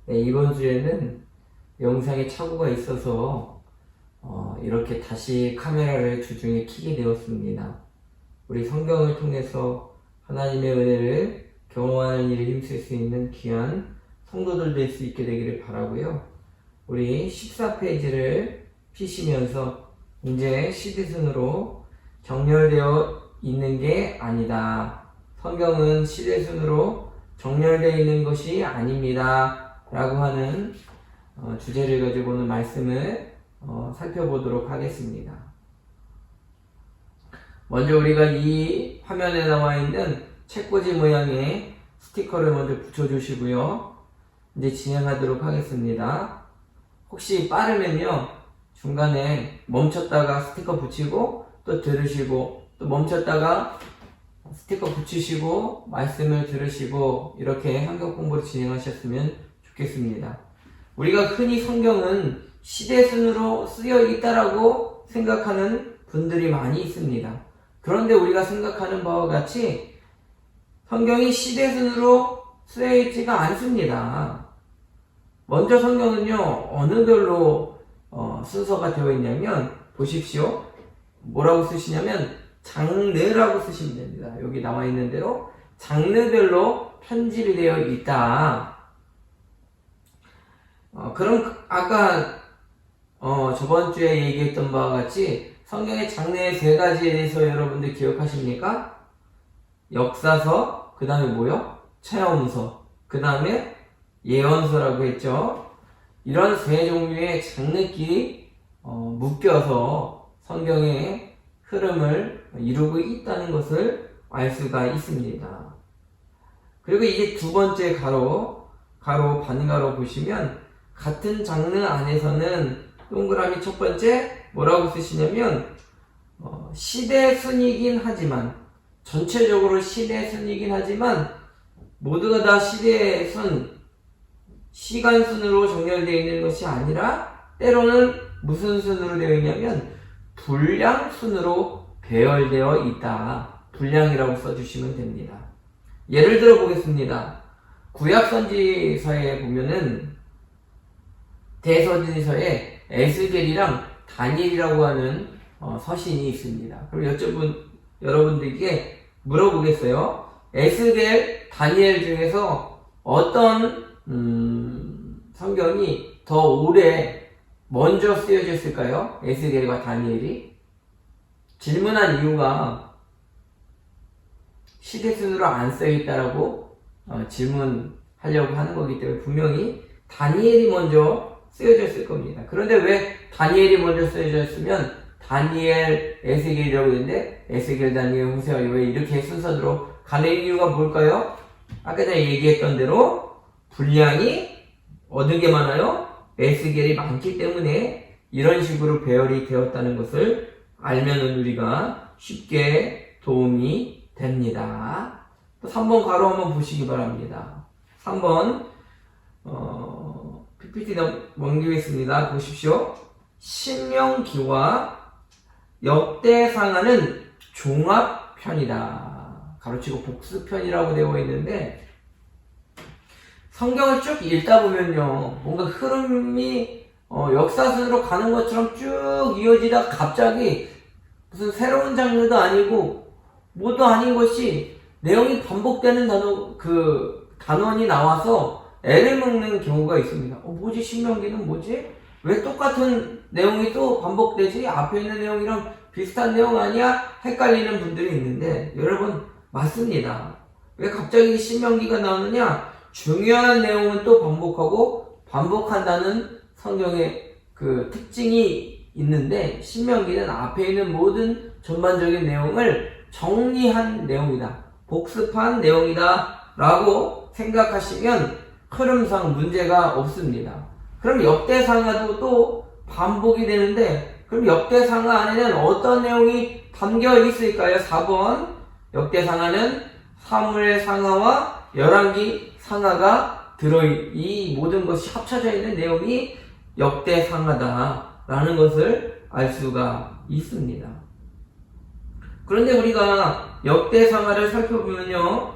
네, 이번 주에는 영상에 착오가 있어서 이렇게 다시 카메라를 주중에 켜게 되었습니다. 우리 성경을 통해서 하나님의 은혜를 경험하는 일에 힘쓸 수 있는 귀한 성도들 될 수 있게 되기를 바라고요. 우리 14페이지를 피시면서 이제 시대순으로 정렬되어 있는 게 아니다. 성경은 시대순으로 정렬되어 있는 것이 아닙니다. 라고 하는 주제를 가지고 오늘 말씀을 살펴보도록 하겠습니다. 먼저 우리가 이 화면에 나와 있는 책꽂이 모양의 스티커를 먼저 붙여주시고요. 이제 진행하도록 하겠습니다. 혹시 빠르면요, 중간에 멈췄다가 스티커 붙이고 또 들으시고 또 멈췄다가 스티커 붙이시고 말씀을 들으시고 이렇게 성경 공부를 진행하셨으면 좋겠습니다. 우리가 흔히 성경은 시대순으로 쓰여 있다라고 생각하는 분들이 많이 있습니다. 그런데 우리가 생각하는 바와 같이 성경이 시대순으로 쓰여 있지가 않습니다. 먼저 성경은요, 어느 별로 순서가 되어 있냐면 보십시오. 뭐라고 쓰시냐면 장르라고 쓰시면 됩니다. 여기 나와 있는 대로 장르별로 편집이 되어 있다. 그럼 아까 저번 주에 얘기했던 바와 같이 성경의 장르의 세 가지에 대해서 여러분들 기억하십니까? 역사서, 그 다음에 뭐요? 체험서, 그 다음에 예언서라고 했죠. 이런 세 종류의 장르끼리 묶여서 성경의 흐름을 이루고 있다는 것을 알 수가 있습니다. 그리고 이제 두 번째 가로, 반가로 보시면 같은 장르 안에서는 동그라미 첫 번째 뭐라고 쓰시냐면 시대순이긴 하지만, 전체적으로 시대순이긴 하지만 모두가 다 시대순, 시간순으로 정렬되어 있는 것이 아니라 때로는 무슨 순으로 되어 있냐면 분량순으로 배열되어 있다. 분량이라고 써주시면 됩니다. 예를 들어 보겠습니다. 구약선지서에 보면은 대선지서에 에스겔이랑 다니엘이라고 하는 서신이 있습니다. 그럼 여러분들에게 물어보겠어요. 에스겔, 다니엘 중에서 어떤 성경이 더 오래 먼저 쓰여졌을까요? 에스겔과 다니엘이? 질문한 이유가 시대순으로 안 쓰여있다라고 질문하려고 하는 거기 때문에 분명히 다니엘이 먼저 쓰여졌을 겁니다. 그런데 왜 다니엘이 먼저 쓰여졌으면 다니엘, 에스겔이라고 했는데 에스겔, 다니엘, 호세아 왜 이렇게 순서대로 가는 이유가 뭘까요? 아까 전에 얘기했던 대로 분량이 얻은 게 많아요. 에스겔이 많기 때문에 이런 식으로 배열이 되었다는 것을 알면 우리가 쉽게 도움이 됩니다. 또 3번 가로 한번 보시기 바랍니다. 3번 PPT 넘기겠습니다. 보십시오. 신명기와 역대상하는 종합편이다. 가로치고 복수편이라고 되어 있는데 성경을 쭉 읽다 보면요, 뭔가 흐름이 역사순으로 가는 것처럼 쭉 이어지다 갑자기 무슨 새로운 장르도 아니고 뭐도 아닌 것이 내용이 반복되는 단원이 나와서 애를 먹는 경우가 있습니다. 뭐지? 신명기는 뭐지? 왜 똑같은 내용이 또 반복되지? 앞에 있는 내용이랑 비슷한 내용 아니야? 헷갈리는 분들이 있는데 여러분, 맞습니다. 왜 갑자기 신명기가 나오느냐? 중요한 내용은 또 반복한다는 성경의 그 특징이 있는데 신명기는 앞에 있는 모든 전반적인 내용을 정리한 내용이다. 복습한 내용이다. 라고 생각하시면 흐름상 문제가 없습니다. 그럼 역대상하도 또 반복이 되는데 그럼 역대상하 안에는 어떤 내용이 담겨 있을까요? 4번 역대상하는 사무엘 상하와 열왕기 상하가 이 모든 것이 합쳐져 있는 내용이 역대상하다라는 것을 알 수가 있습니다. 그런데 우리가 역대상하를 살펴보면요,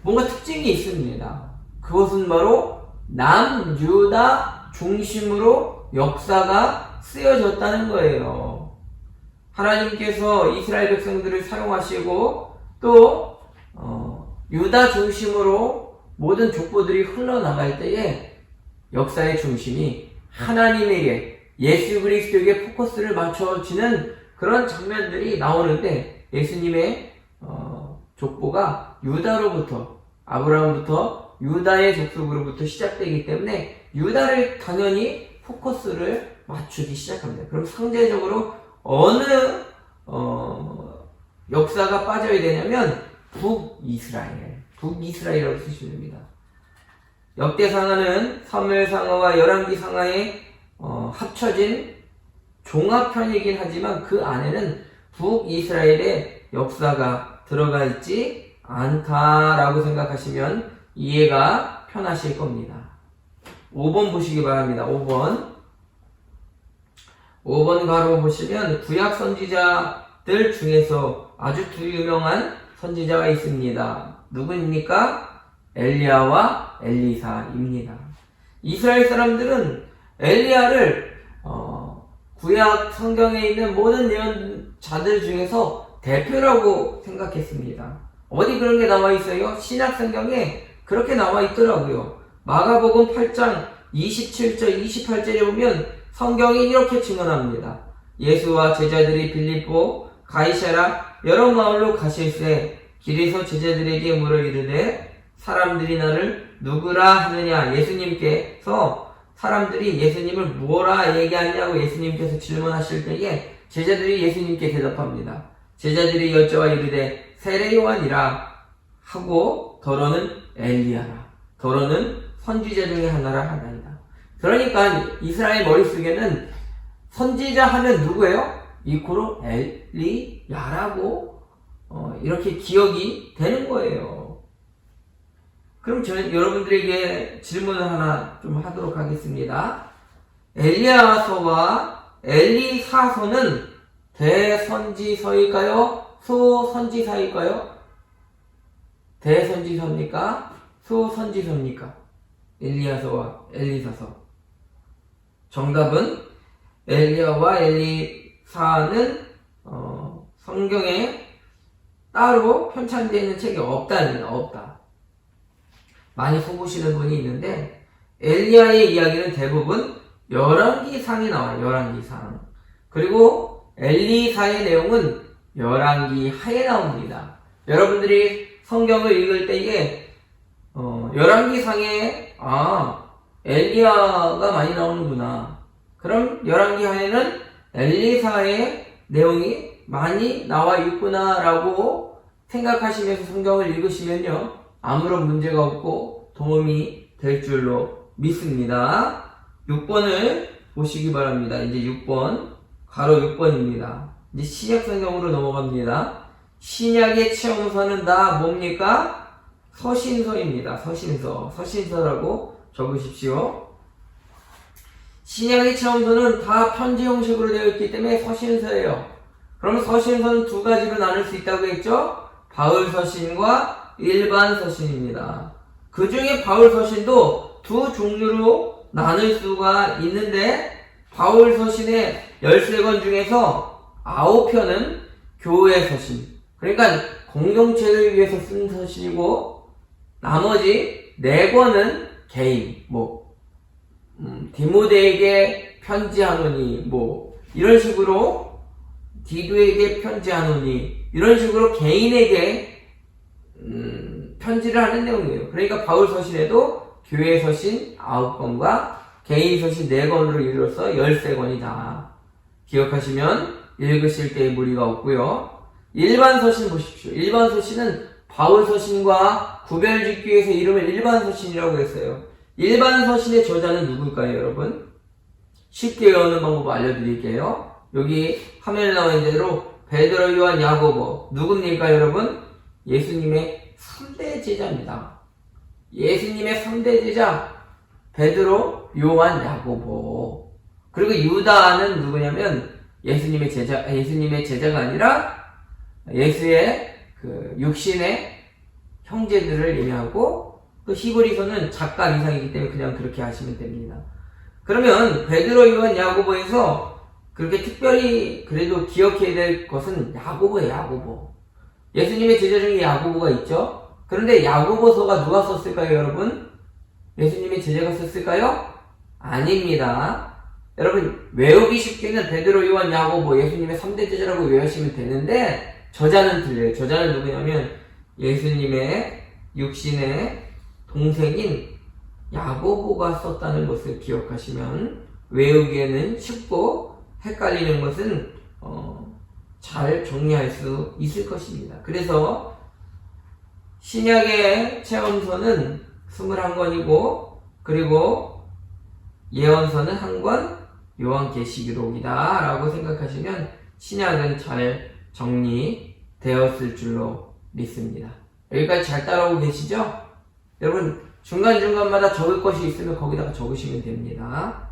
뭔가 특징이 있습니다. 그것은 바로 남유다 중심으로 역사가 쓰여졌다는 거예요. 하나님께서 이스라엘 백성들을 사용하시고 또 유다 중심으로 모든 족보들이 흘러나갈 때에 역사의 중심이 하나님에게 예수 그리스도에게 포커스를 맞춰지는 그런 장면들이 나오는데 예수님의 족보가 유다로부터 아브라함부터 유다의 족속으로부터 시작되기 때문에 유다를 당연히 포커스를 맞추기 시작합니다. 그럼 상대적으로 어느 역사가 빠져야 되냐면 북이스라엘이라고 쓰시면 됩니다. 역대상하는 사무엘상하와 열왕기상하에 합쳐진 종합편이긴 하지만 그 안에는 북이스라엘의 역사가 들어가 있지 않다라고 생각하시면 이해가 편하실 겁니다. 5번 보시기 바랍니다. 5번 가로 보시면 구약 선지자들 중에서 아주 두 유명한 선지자가 있습니다. 누구입니까? 엘리야와 엘리사입니다. 이스라엘 사람들은 엘리야를 구약 성경에 있는 모든 예언자들 중에서 대표라고 생각했습니다. 어디 그런 게 나와 있어요? 신약 성경에 그렇게 나와 있더라고요. 마가복음 8장 27절 28절에 보면 성경이 이렇게 증언합니다. 예수와 제자들이 빌립보 가이사랴 여러 마을로 가실새 길에서 제자들에게 물어 이르되 사람들이 나를 누구라 하느냐. 예수님께서 사람들이 예수님을 뭐라 얘기하냐고 예수님께서 질문하실 때에 제자들이 예수님께 대답합니다. 제자들이 여쭤와 이르되 세례 요한이라 하고 더러는 엘리야라 더러는 선지자 중에 하나라 하나이다. 그러니까 이스라엘 머릿속에는 선지자 하면 누구예요? 이코로 엘리야라고 이렇게 기억이 되는 거예요. 그럼 저는 여러분들에게 질문을 하나 좀 하도록 하겠습니다. 엘리야서와 엘리사서는 대선지서일까요? 소선지서일까요? 대선지서입니까? 소선지서입니까? 엘리야서와 엘리사서. 정답은 엘리야와 엘리사는 성경에 따로 편찬되어 있는 책이 없답니다. 없다. 많이 속으시는 분이 있는데 엘리야의 이야기는 대부분 열왕기상에 나와요. 열왕기상. 그리고 엘리사의 내용은 열왕기하에 나옵니다. 여러분들이 성경을 읽을 때에 열왕기상에 엘리야가 많이 나오는구나. 그럼 열왕기하에는 엘리사의 내용이 많이 나와 있구나라고 생각하시면서 성경을 읽으시면요. 아무런 문제가 없고 도움이 될 줄로 믿습니다. 6번을 보시기 바랍니다. 이제 6번, 가로 6번입니다. 이제 신약 성경으로 넘어갑니다. 신약의 체험서는 다 뭡니까? 서신서입니다. 서신서라고 적으십시오. 신약의 체험서는 다 편지 형식으로 되어 있기 때문에 서신서예요. 그러면 서신서는 두 가지로 나눌 수 있다고 했죠? 바울 서신과 일반 서신입니다. 그 중에 바울 서신도 두 종류로 나눌 수가 있는데 바울 서신의 13권 중에서 9편은 교회 서신, 그러니까 공동체를 위해서 쓴 서신이고 나머지 4권은 개인, 디모데에게 편지하노니 이런 식으로 디도에게 편지하노니 이런 식으로 개인에게 편지를 하는 내용이에요. 그러니까 바울 서신에도 교회 서신 9권과 개인 서신 4권으로 이루어서 13권이다. 기억하시면 읽으실 때에 무리가 없고요. 일반 서신 보십시오. 일반 서신은 바울 서신과 구별짓기 위해서 이름을 일반 서신이라고 했어요. 일반 서신의 저자는 누굴까요, 여러분? 쉽게 외우는 방법 알려드릴게요. 여기 화면에 나와 있는 대로 베드로, 요한, 야고보. 누굽니까, 여러분? 예수님의 3대 제자입니다. 예수님의 3대 제자 베드로, 요한, 야고보. 그리고 유다는 누구냐면 예수님의 제자가 아니라 예수의 그 육신의 형제들을 의미하고 또 히브리서는 작가 이상이기 때문에 그냥 그렇게 하시면 됩니다. 그러면 베드로, 요한, 야고보에서 그렇게 특별히 그래도 기억해야 될 것은 야고보예요. 야고보. 예수님의 제자 중에 야고보가 있죠. 그런데 야고보서가 누가 썼을까요, 여러분? 예수님의 제자가 썼을까요? 아닙니다. 여러분, 외우기 쉽게는 베드로, 요한, 야고보, 예수님의 3대 제자라고 외우시면 되는데 저자는 틀려요. 저자는 누구냐면 예수님의 육신의 동생인 야고보가 썼다는 것을 기억하시면 외우기에는 쉽고 헷갈리는 것은 잘 정리할 수 있을 것입니다. 그래서 신약의 체험서는 21권이고 그리고 예언서는 1권, 요한계시기록이다 라고 생각하시면 신약은 잘 정리되었을 줄로 믿습니다. 여기까지 잘 따라오고 계시죠? 여러분 중간중간마다 적을 것이 있으면 거기다가 적으시면 됩니다.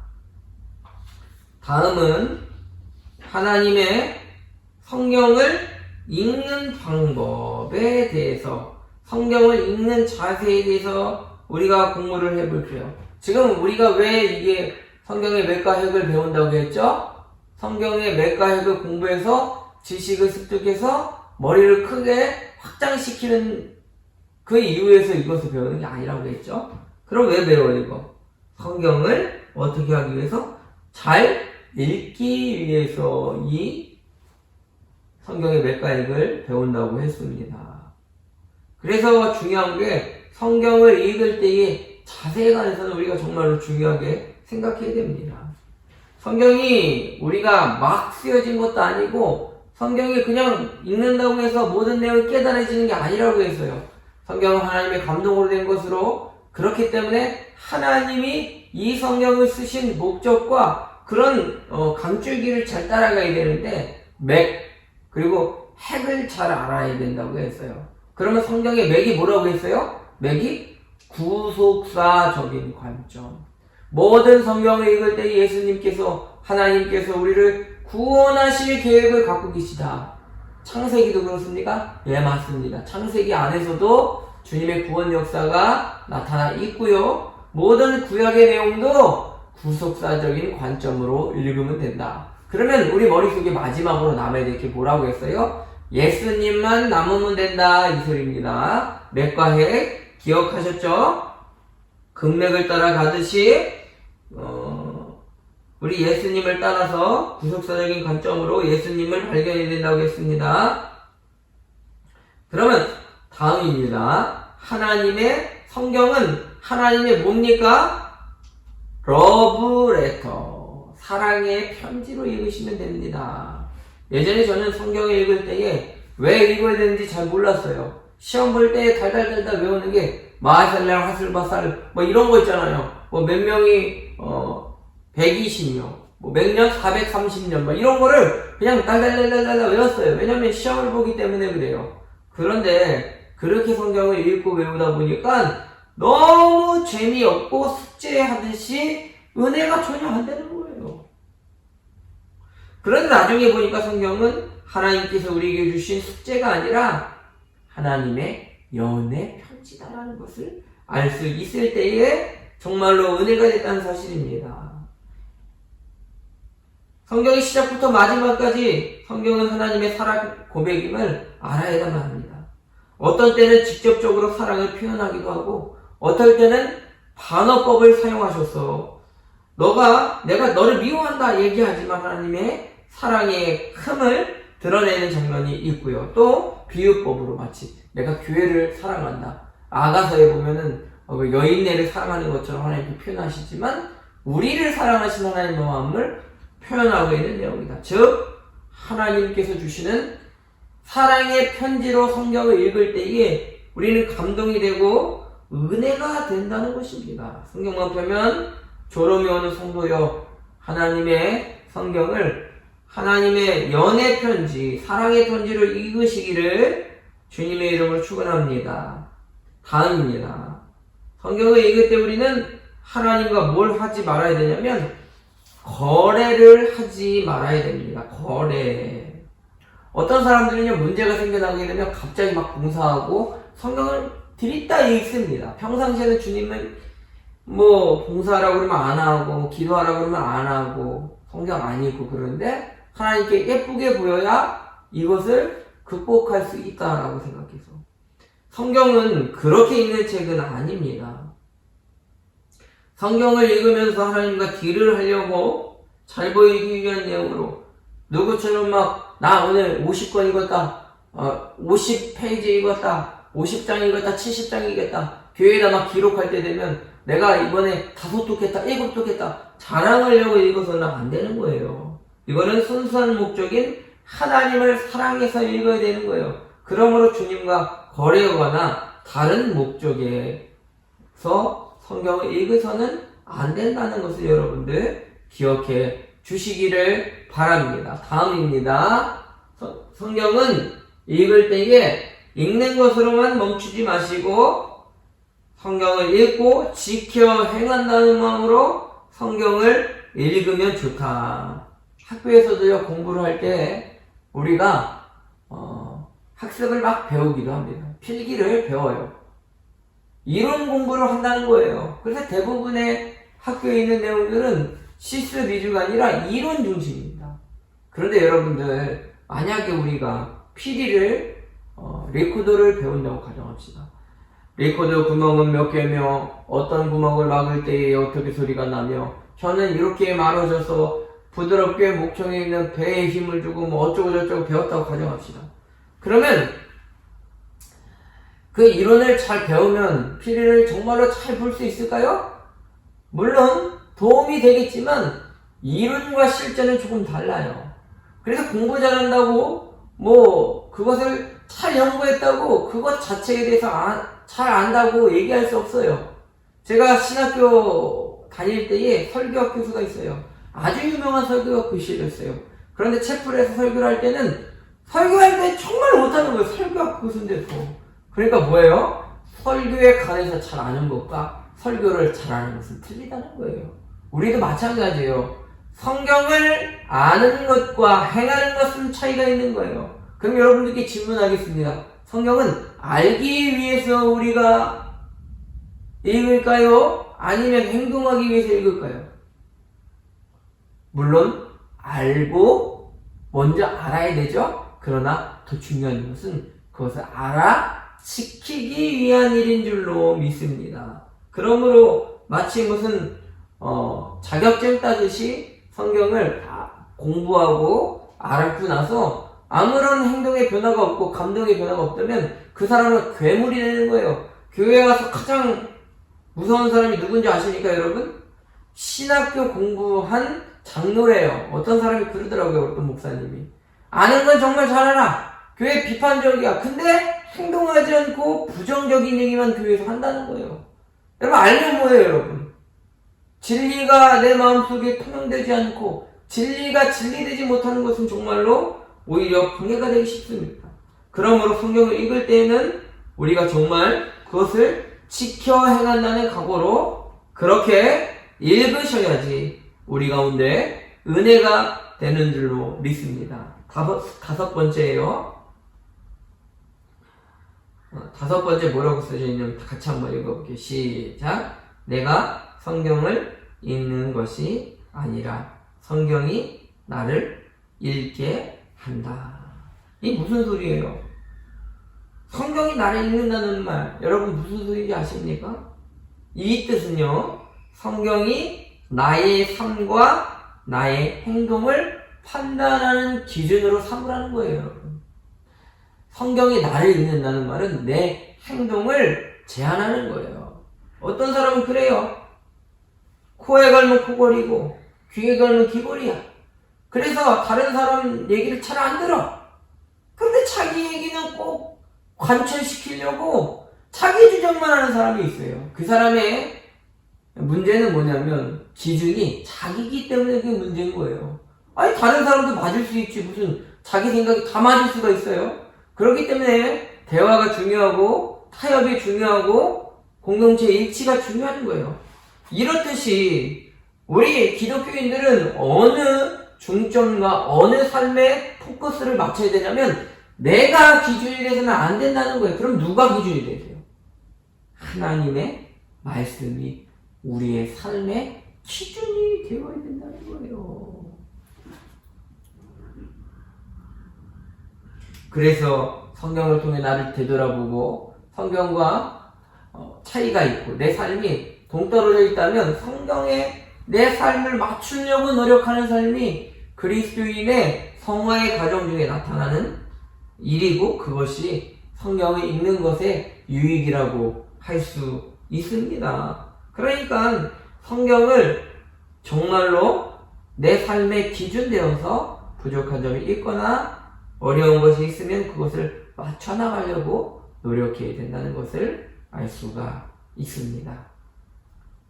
다음은 하나님의 성경을 읽는 방법에 대해서, 성경을 읽는 자세에 대해서 우리가 공부를 해볼게요. 지금 우리가 왜 이게 성경의 맥과 핵을 배운다고 했죠? 성경의 맥과 핵을 공부해서 지식을 습득해서 머리를 크게 확장시키는 그 이유에서 이것을 배우는 게 아니라고 했죠? 그럼 왜 배워요, 이거? 성경을 어떻게 하기 위해서? 잘 읽기 위해서 이 성경의 맥과 핵을 배운다고 했습니다. 그래서 중요한 게 성경을 읽을 때의 자세에 관해서는 우리가 정말로 중요하게 생각해야 됩니다. 성경이 우리가 막 쓰여진 것도 아니고 성경이 그냥 읽는다고 해서 모든 내용이 깨달아지는 게 아니라고 했어요. 성경은 하나님의 감동으로 된 것으로, 그렇기 때문에 하나님이 이 성경을 쓰신 목적과 그런 강줄기를 잘 따라가야 되는데 맥 그리고 핵을 잘 알아야 된다고 했어요. 그러면 성경의 맥이 뭐라고 했어요? 맥이 구속사적인 관점. 모든 성경을 읽을 때 예수님께서, 하나님께서 우리를 구원하실 계획을 갖고 계시다. 창세기도 그렇습니까? 예, 맞습니다. 창세기 안에서도 주님의 구원 역사가 나타나 있고요. 모든 구약의 내용도 구속사적인 관점으로 읽으면 된다. 그러면 우리 머릿속에 마지막으로 남아야 될 게 뭐라고 했어요? 예수님만 남으면 된다, 이 소리입니다. 맥과 핵 기억하셨죠? 극맥을 따라 가듯이 우리 예수님을 따라서 구속사적인 관점으로 예수님을 발견해야 된다고 했습니다. 그러면 다음입니다. 하나님의 성경은 하나님의 뭡니까? 러브레터, 사랑의 편지로 읽으시면 됩니다. 예전에 저는 성경을 읽을 때에 왜 읽어야 되는지 잘 몰랐어요. 시험 볼 때 달달달달 외우는 게 마살랄, 하슬바살 뭐 이런 거 있잖아요. 뭐 몇 명이 120명, 뭐 몇 년 430년 뭐 이런 거를 그냥 달달달달달 외웠어요. 왜냐면 시험을 보기 때문에 그래요. 그런데 그렇게 성경을 읽고 외우다 보니까 너무 재미없고 숙제하듯이 은혜가 전혀 안 되는 거예요. 그런데 나중에 보니까 성경은 하나님께서 우리에게 주신 숙제가 아니라 하나님의 연애 편지다라는 것을 알 수 있을 때에 정말로 은혜가 됐다는 사실입니다. 성경의 시작부터 마지막까지 성경은 하나님의 사랑 고백임을 알아야만 합니다. 어떤 때는 직접적으로 사랑을 표현하기도 하고 어떨 때는 반어법을 사용하셔서 내가 너를 미워한다 얘기하지만 하나님의 사랑의 흠을 드러내는 장면이 있고요. 또 비유법으로 마치 내가 교회를 사랑한다. 아가서에 보면은 여인네를 사랑하는 것처럼 하나님께 표현하시지만 우리를 사랑하신 하나님의 마음을 표현하고 있는 내용이다. 즉 하나님께서 주시는 사랑의 편지로 성경을 읽을 때에 우리는 감동이 되고 은혜가 된다는 것입니다. 성경만 펴면 졸음이 오는 성도여, 하나님의 성경을 하나님의 연애 편지, 사랑의 편지로 읽으시기를 주님의 이름으로 축원합니다. 다음입니다. 성경을 읽을 때 우리는 하나님과 뭘 하지 말아야 되냐면 거래를 하지 말아야 됩니다. 거래. 어떤 사람들은요, 문제가 생겨나게 되면 갑자기 막 봉사하고 성경을 드립다 읽습니다. 평상시에는 주님은 뭐 봉사하라고 그러면 안 하고 기도하라고 그러면 안 하고 성경 안 읽고 그러는데 하나님께 예쁘게 보여야 이것을 극복할 수 있다라고 생각해서 성경은 그렇게 읽는 책은 아닙니다. 성경을 읽으면서 하나님과 딜을 하려고 잘 보이기 위한 내용으로 누구처럼 막 나 오늘 50권 읽었다 50페이지 읽었다 50장 읽었다 70장 읽었다 교회에다 막 기록할 때 되면 내가 이번에 5독 했다 7독 했다 자랑하려고 읽어서는 안 되는 거예요. 이거는 순수한 목적인 하나님을 사랑해서 읽어야 되는 거예요. 그러므로 주님과 거래하거나 다른 목적에서 성경을 읽어서는 안 된다는 것을 여러분들 기억해 주시기를 바랍니다. 다음입니다. 성경은 읽을 때에 읽는 것으로만 멈추지 마시고 성경을 읽고 지켜 행한다는 마음으로 성경을 읽으면 좋다. 학교에서도요, 공부를 할 때 우리가 학습을 막 배우기도 합니다. 필기를 배워요. 이론 공부를 한다는 거예요. 그래서 대부분의 학교에 있는 내용들은 실습 위주가 아니라 이론 중심입니다. 그런데 여러분들 만약에 우리가 PD를 레코더를 배운다고 가정합시다. 레코더 구멍은 몇 개며 어떤 구멍을 막을 때에 어떻게 소리가 나며 저는 이렇게 말아줘서 부드럽게 목청에 있는 배에 힘을 주고 뭐 어쩌고 저쩌고 배웠다고 가정합시다. 그러면 그 이론을 잘 배우면 PD를 정말로 잘 볼 수 있을까요? 물론 도움이 되겠지만 이론과 실전은 조금 달라요. 그래서 공부 잘한다고 뭐 그것을 잘 연구했다고 그것 자체에 대해서 잘 안다고 얘기할 수 없어요. 제가 신학교 다닐 때에 설교학 교수가 있어요. 아주 유명한 설교학 교수였어요. 그런데 채플에서 설교를 할 때는 설교할 때 정말 못하는 거예요. 설교학 교수인데도. 그러니까 뭐예요? 설교에 관해서 잘 아는 것과 설교를 잘하는 것은 틀리다는 거예요. 우리도 마찬가지예요. 성경을 아는 것과 행하는 것은 차이가 있는 거예요. 그럼 여러분들께 질문하겠습니다. 성경은 알기 위해서 우리가 읽을까요? 아니면 행동하기 위해서 읽을까요? 물론 알고 먼저 알아야 되죠. 그러나 더 중요한 것은 그것을 알아 지키기 위한 일인 줄로 믿습니다. 그러므로 마치 무슨 자격증 따듯이 성경을 공부하고 알고 나서 아무런 행동의 변화가 없고 감동의 변화가 없다면 그 사람은 괴물이 되는 거예요. 교회에 와서 가장 무서운 사람이 누군지 아십니까, 여러분? 신학교 공부한 장로래요. 어떤 사람이 그러더라고요, 어떤 목사님이. 아는 건 정말 잘 알아. 교회 비판적이야. 근데 행동하지 않고 부정적인 얘기만 교회에서 한다는 거예요. 여러분, 알면 뭐예요, 여러분? 진리가 내 마음속에 통용되지 않고 진리가 진리되지 못하는 것은 정말로 오히려 방해가 되기 쉽습니다. 그러므로 성경을 읽을 때에는 우리가 정말 그것을 지켜 행한다는 각오로 그렇게 읽으셔야지 우리 가운데 은혜가 되는 줄로 믿습니다. 다섯 번째예요. 다섯 번째 뭐라고 써져 있냐면 같이 한번 읽어볼게요. 시작. 내가 성경을 읽는 것이 아니라 성경이 나를 읽게 한다. 이게 무슨 소리예요? 성경이 나를 읽는다는 말, 여러분 무슨 소리인지 아십니까? 이 뜻은요, 성경이 나의 삶과 나의 행동을 판단하는 기준으로 삼으라는 거예요, 여러분. 성경이 나를 읽는다는 말은 내 행동을 제한하는 거예요. 어떤 사람은 그래요. 코에 걸면 코걸이고 귀에 걸면 귀걸이야. 그래서 다른 사람 얘기를 잘 안 들어. 그런데 자기 얘기는 꼭 관철시키려고 자기 주장만 하는 사람이 있어요. 그 사람의 문제는 뭐냐면 기준이 자기이기 때문에 그게 문제인 거예요. 아니 다른 사람도 맞을 수 있지 무슨 자기 생각이 다 맞을 수가 있어요. 그렇기 때문에 대화가 중요하고 타협이 중요하고 공동체 일치가 중요한 거예요. 이렇듯이 우리 기독교인들은 어느 중점과 어느 삶에 포커스를 맞춰야 되냐면 내가 기준이 돼서는 안 된다는 거예요. 그럼 누가 기준이 되세요? 하나님의 말씀이 우리의 삶의 기준이 되어야 된다는 거예요. 그래서 성경을 통해 나를 되돌아보고 성경과 차이가 있고 내 삶이 동떨어져 있다면 성경에 내 삶을 맞추려고 노력하는 삶이 그리스도인의 성화의 과정 중에 나타나는 일이고 그것이 성경을 읽는 것의 유익이라고 할 수 있습니다. 그러니까 성경을 정말로 내 삶의 기준 되어서 부족한 점이 있거나 어려운 것이 있으면 그것을 맞춰나가려고 노력해야 된다는 것을 알 수가 있습니다.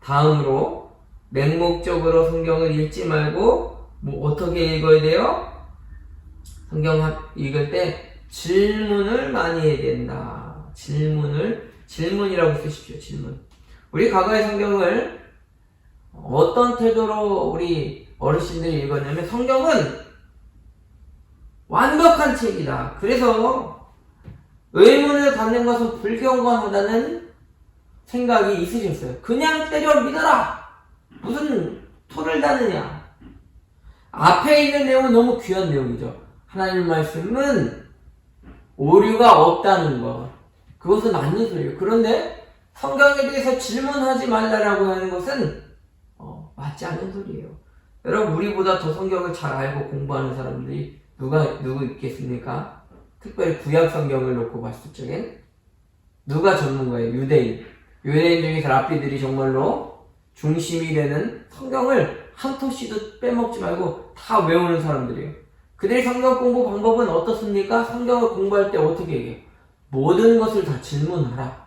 다음으로 맹목적으로 성경을 읽지 말고 어떻게 읽어야 돼요? 성경 읽을 때 질문을 많이 해야 된다. 질문이라고 쓰십시오. 질문. 우리 과거의 성경을 어떤 태도로 우리 어르신들이 읽었냐면 성경은 완벽한 책이다. 그래서 의문을 갖는 것은 불경건하다는 생각이 있으셨어요. 그냥 때려 믿어라. 무슨 토를 다느냐. 앞에 있는 내용은 너무 귀한 내용이죠. 하나님 말씀은 오류가 없다는 것. 그것은 맞는 소리예요. 그런데 성경에 대해서 질문하지 말라라고 하는 것은 맞지 않는 소리예요. 여러분, 우리보다 더 성경을 잘 알고 공부하는 사람들이 누구 있겠습니까? 특별히 구약 성경을 놓고 봤을 적엔 누가 전문가예요? 유대인 중에서 랍비들이 정말로 중심이 되는 성경을 한 토씨도 빼먹지 말고 다 외우는 사람들이에요. 그들의 성경 공부 방법은 어떻습니까? 성경을 공부할 때 어떻게 얘기해요? 모든 것을 다 질문하라.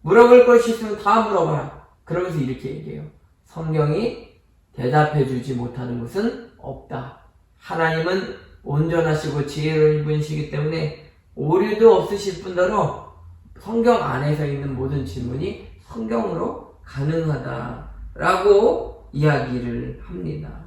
물어볼 것이 있으면 다 물어봐라. 그러면서 이렇게 얘기해요. 성경이 대답해주지 못하는 것은 없다. 하나님은 온전하시고 지혜로운 분이시기 때문에 오류도 없으실 뿐더러 성경 안에서 있는 모든 질문이 성경으로 가능하다라고 이야기를 합니다.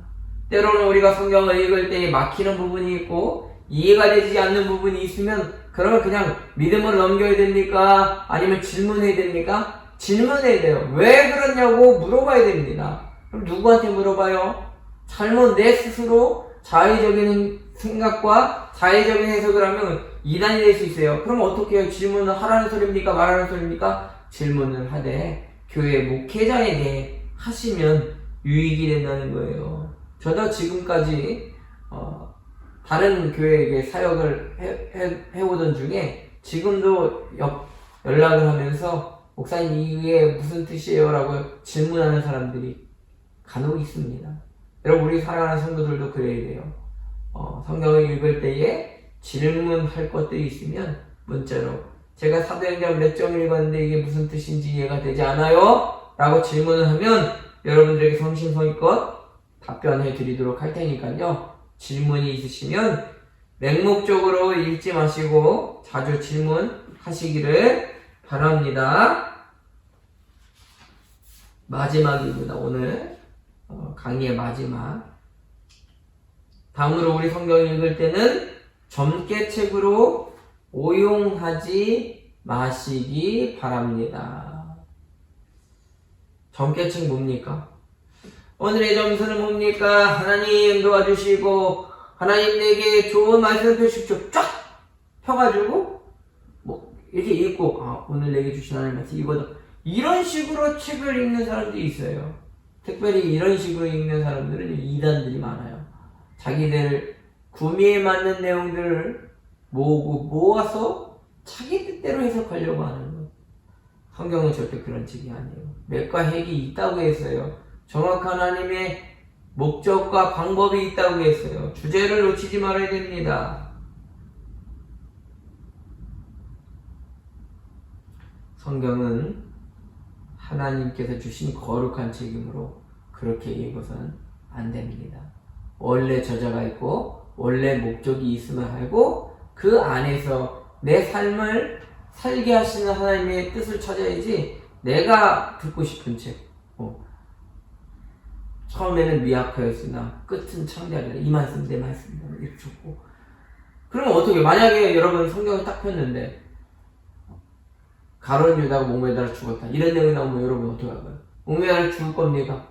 때로는 우리가 성경을 읽을 때 막히는 부분이 있고 이해가 되지 않는 부분이 있으면 그러면 그냥 믿음을 넘겨야 됩니까? 아니면 질문해야 됩니까? 질문해야 돼요. 왜 그러냐고 물어봐야 됩니다. 그럼 누구한테 물어봐요? 잘못 내 스스로 자의적인 생각과 자의적인 해석을 하면 이단이 될 수 있어요. 그럼 어떻게 해요? 질문을 하라는 소리입니까? 말하는 소리입니까? 질문을 하되 교회 목회자에게 하시면 유익이 된다는 거예요. 저도 지금까지 다른 교회에게 사역을 해오던 중에 지금도 연락을 하면서 목사님 이게 무슨 뜻이에요? 라고 질문하는 사람들이 간혹 있습니다. 여러분, 우리 사랑하는 성도들도 그래야 돼요. 성경을 읽을 때에 질문할 것들이 있으면 문자로 제가 사도행전 몇 점 읽었는데 이게 무슨 뜻인지 이해가 되지 않아요? 라고 질문을 하면 여러분들에게 성심성의껏 답변해 드리도록 할 테니까요. 질문이 있으시면 맹목적으로 읽지 마시고 자주 질문하시기를 바랍니다. 마지막입니다. 오늘 강의의 마지막. 다음으로 우리 성경을 읽을 때는 점괘책으로 오용하지 마시기 바랍니다. 점괘책 뭡니까? 오늘의 점수는 뭡니까? 하나님 도와주시고 하나님 내게 좋은 말씀을 펴주십시오. 쫙 펴가지고 이렇게 읽고 오늘 내게 주신 하나님 말씀 이거다. 이런 식으로 책을 읽는 사람들이 있어요. 특별히 이런 식으로 읽는 사람들은 이단들이 많아요. 자기들 구미에 맞는 내용들을 모아서 자기 뜻대로 해석하려고 하는 거예요. 성경은 절대 그런 책이 아니에요. 맥과 핵이 있다고 했어요. 정확한 하나님의 목적과 방법이 있다고 했어요. 주제를 놓치지 말아야 됩니다. 성경은 하나님께서 주신 거룩한 책이므로 그렇게 읽어서는 안 됩니다. 원래 저자가 있고 원래 목적이 있음을 알고 그 안에서 내 삶을 살게 하시는 하나님의 뜻을 찾아야지 내가 듣고 싶은 책 처음에는 미약하였으나 끝은 창대하리라. 이 말씀 내 말씀이다. 이렇게 좋고. 그러면 어떻게 만약에 여러분 성경을 딱 폈는데 가룟 유다가 목매달아 죽었다. 이런 내용이 나오면 여러분 어떻게 할까요? 목매달아 죽을 겁니까?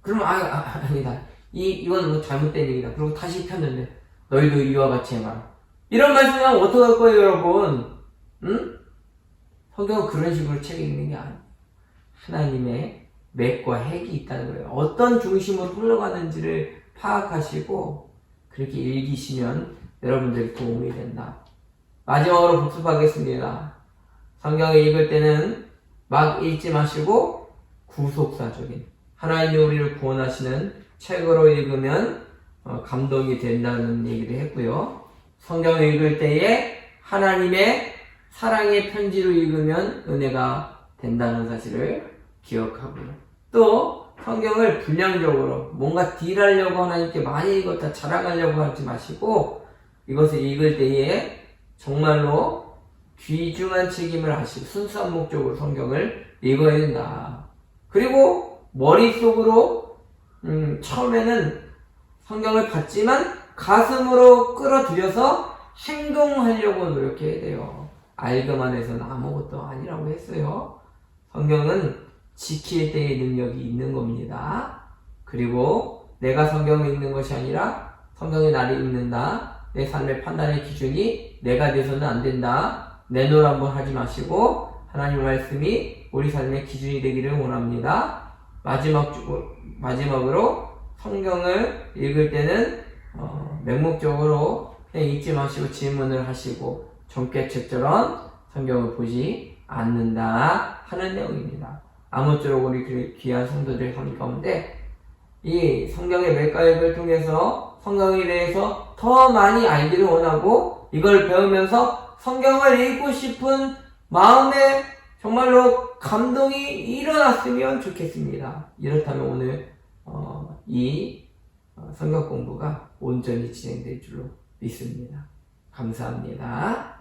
그러면 아니다. 이건 뭐 잘못된 얘기다. 그리고 다시 폈는데 너희도 이와 같이 해봐라. 이런 말씀하면 어떻게 할 거예요, 여러분? 응? 성경은 그런 식으로 책을 읽는 게 아니에요. 하나님의 맥과 핵이 있다는 거예요. 어떤 중심으로 흘러가는지를 파악하시고 그렇게 읽으시면 여러분들이 도움이 된다. 마지막으로 복습하겠습니다. 성경을 읽을 때는 막 읽지 마시고 구속사적인 하나님이 우리를 구원하시는 책으로 읽으면 감동이 된다는 얘기를 했고요. 성경을 읽을 때에 하나님의 사랑의 편지로 읽으면 은혜가 된다는 사실을 기억하고요. 또 성경을 분량적으로 뭔가 딜하려고 하나님께 많이 읽었다 자랑하려고 하지 마시고 이것을 읽을 때에 정말로 귀중한 책임을 하시고 순수한 목적으로 성경을 읽어야 된다. 그리고 머릿속으로 처음에는 성경을 봤지만 가슴으로 끌어들여서 행동하려고 노력해야 돼요. 알기만 해서는 아무것도 아니라고 했어요. 성경은 지킬 때의 능력이 있는 겁니다. 그리고 내가 성경을 읽는 것이 아니라 성경이 나를 읽는다. 내 삶의 판단의 기준이 내가 돼서는 안 된다. 내놓으 한번 하지 마시고 하나님의 말씀이 우리 삶의 기준이 되기를 원합니다. 마지막으로 성경을 읽을 때는 맹목적으로 그냥 읽지 마시고 질문을 하시고 정깨책처럼 성경을 보지 않는다 하는 내용입니다. 아무쪼록 우리 귀한 성도들의 삶 가운데 이 성경의 맥가역을 통해서 성경에 대해서 더 많이 알기를 원하고 이걸 배우면서 성경을 읽고 싶은 마음에 정말로 감동이 일어났으면 좋겠습니다. 이렇다면 오늘 이 성경 공부가 온전히 진행될 줄로 믿습니다. 감사합니다.